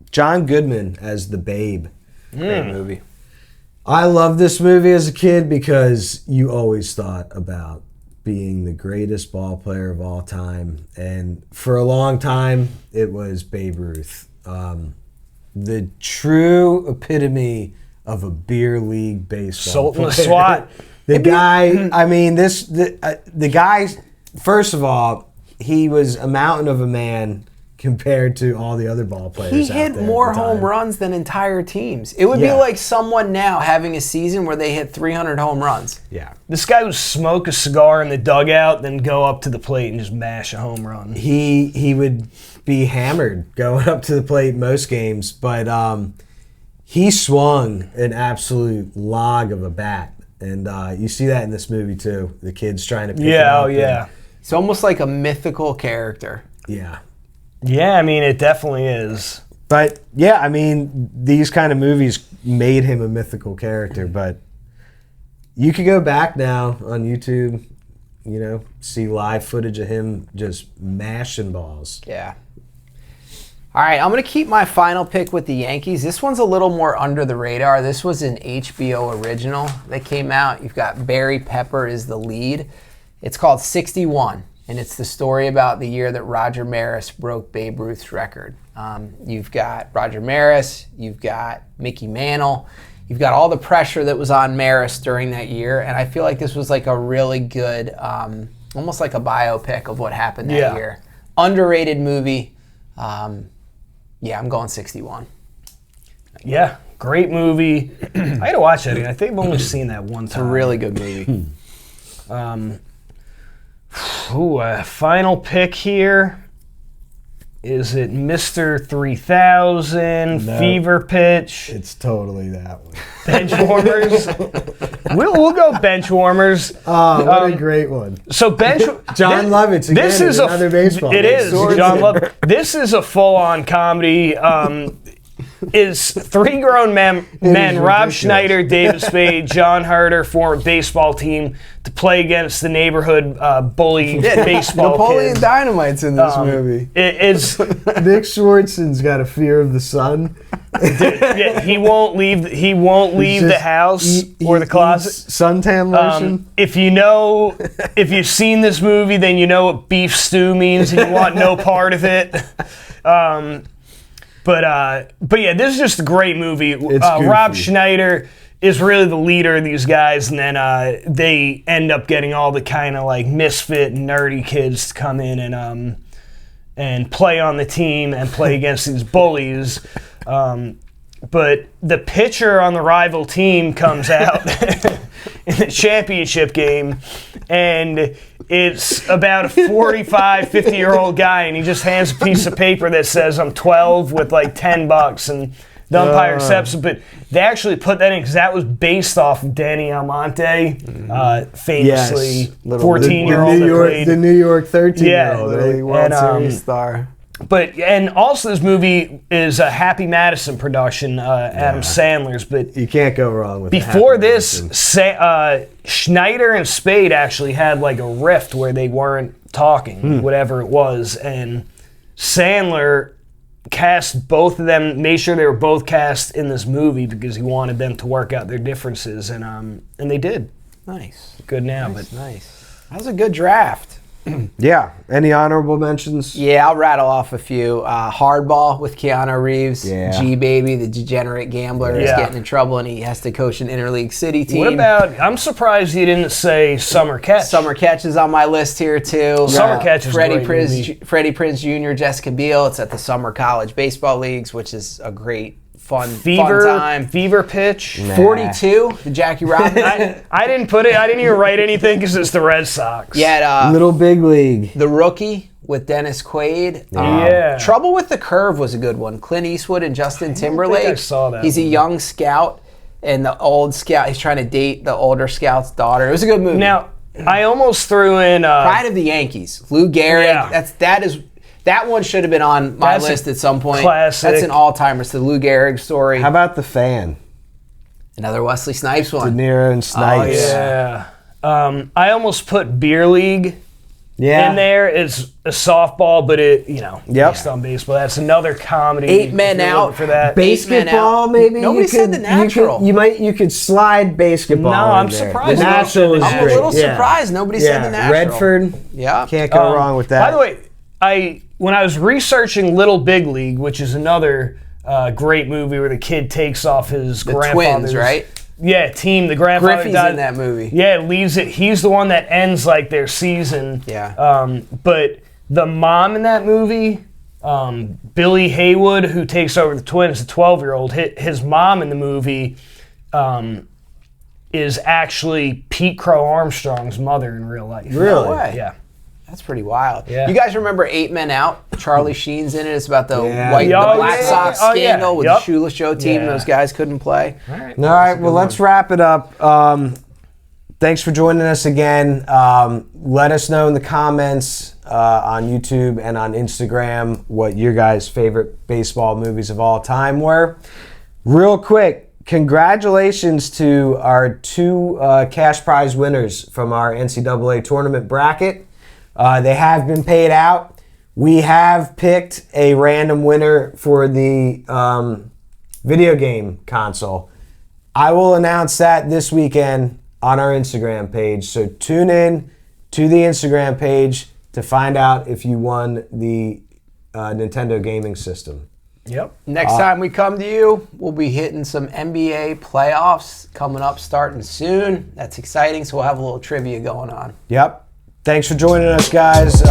John Goodman as the Babe. Great movie. I loved this movie as a kid because you always thought about being the greatest ball player of all time. And for a long time, it was Babe Ruth. The true epitome of a beer league baseball Sultan of SWAT. The guy, I mean, the guy, first of all, he was a mountain of a man compared to all the other ball players He out there hit more at the home time. runs than entire teams. It would be like someone now having a season where they hit 300 home runs. Yeah. This guy would smoke a cigar in the dugout, then go up to the plate and just mash a home run. He would be hammered going up to the plate most games, but he swung an absolute log of a bat. And you see that in this movie, too. The kids trying to pick it up. Yeah. It's almost like a mythical character. Yeah. Yeah, I mean, it definitely is. But, yeah, I mean, these kind of movies made him a mythical character. But you could go back now on YouTube, you know, see live footage of him just mashing balls. Yeah. All right, I'm going to keep my final pick with the Yankees. This one's a little more under the radar. This was an HBO original that came out. You've got Barry Pepper is the lead. It's called 61, and it's the story about the year that Roger Maris broke Babe Ruth's record. You've got Roger Maris, you've got Mickey Mantle, you've got all the pressure that was on Maris during that year, and I feel like this was like a really good, almost like a biopic of what happened that year. Underrated movie. Yeah, I'm going 61. Yeah, great movie. I had to watch it. I think I've only seen that one time. It's a really good movie. Final pick here. Is it Mr. 3000, No. Fever Pitch, It's totally that one. Bench Warmers? we'll go Bench Warmers. Oh, what a great one. So bench John Lovitz again. This is another baseball. It is John Lovitz. This is a full-on comedy. Is three grown men Rob ridiculous. Schneider, David Spade, John Herter form a baseball team to play against the neighborhood bully baseball Napoleon kids. Dynamite's in this movie. It's Nick Swartzen's got a fear of the sun. yeah, he won't leave the house or the closet. Suntan lotion. If you've seen this movie, then you know what beef stew means, and you want no part of it. But yeah, this is just a great movie. Rob Schneider is really the leader of these guys, and then they end up getting all the kind of like misfit, nerdy kids to come in and play on the team and play against these bullies. But the pitcher on the rival team comes out in the championship game, and it's about a 45, 50-year-old guy, and he just hands a piece of paper that says, "I'm 12 with like $10," and the umpire accepts it. But they actually put that in because that was based off of Danny Almonte, famously 14-year-old that played. The New York 13-year-old. Literally World Series star. And also this movie is a Happy Madison production, Adam Sandler's. But You can't go wrong with before Happy this, Madison. Schneider and Spade actually had like a rift where they weren't talking, whatever it was, and Sandler cast both of them, made sure they were both cast in this movie because he wanted them to work out their differences, and they did. Nice. Good now, Nice. That was a good draft. Yeah. Any honorable mentions? Yeah, I'll rattle off a few. Hardball with Keanu Reeves. Yeah. G-Baby, the degenerate gambler, is Yeah. getting in trouble, and he has to coach an interleague city team. What about? I'm surprised you didn't say Summer Catch. Summer Catch is on my list here, too. Summer Catch is a Freddie great movie. Freddie Prinze Jr., Jessica Biel. It's at the Summer College Baseball Leagues, which is a great, fun time. Fever Pitch. 42, the Jackie Robinson. I didn't put it. I didn't even write anything because it's the Red Sox. Yeah, Little Big League. The Rookie with Dennis Quaid. Yeah. Trouble with the Curve was a good one. Clint Eastwood and Justin Timberlake. I saw that He's a one. young scout, and the old scout, he's trying to date the older scout's daughter. It was a good movie. Now, I almost threw in. Pride of the Yankees. Lou Gehrig. Yeah. That one should have been on my That's a list at some point. classic. That's an all-timer. It's the Lou Gehrig story. How about The Fan? Another Wesley Snipes De one. Niro and Snipes. Yeah. I almost put Beer League Yeah. in there. It's a softball, but based on baseball. That's another comedy. 8 Men if you're Out. looking for that. Basketball, maybe. Nobody you said could, The Natural. You could slide basketball. No, in I'm there. surprised The nobody said Natural The is Natural. I'm a great. little Yeah. surprised nobody said The Natural. Redford. Yeah. Can't go wrong with that. By the way, when I was researching Little Big League, which is another great movie where the kid takes off his The grandfather's twins, right? Yeah, team. The grandfather Griffey's died. in that movie. Yeah, leaves it. He's the one that ends like their season. Yeah. But the mom in that movie, Billy Haywood, who takes over the twins, the 12-year-old, his mom in the movie is actually Pete Crow Armstrong's mother in real life. Really? No way. Yeah. That's pretty wild. Yeah. You guys remember 8 Men Out? Charlie Sheen's in it. It's about the Yeah. the Black Sox scandal with Yep. the Shoeless Joe team. Yeah. Those guys couldn't play. All right. All right, well, let's wrap it up. Thanks for joining us again. Let us know in the comments on YouTube and on Instagram what your guys' favorite baseball movies of all time were. Real quick, congratulations to our 2 cash prize winners from our NCAA tournament bracket. They have been paid out. We have picked a random winner for the video game console. I will announce that this weekend on our Instagram page. So tune in to the Instagram page to find out if you won the Nintendo gaming system. Yep. Next time we come to you, we'll be hitting some NBA playoffs coming up starting soon. That's exciting, so we'll have a little trivia going on. Yep. Thanks for joining us, guys.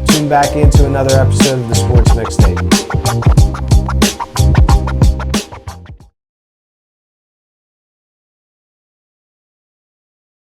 Tune back into another episode of the Sports Mixtape.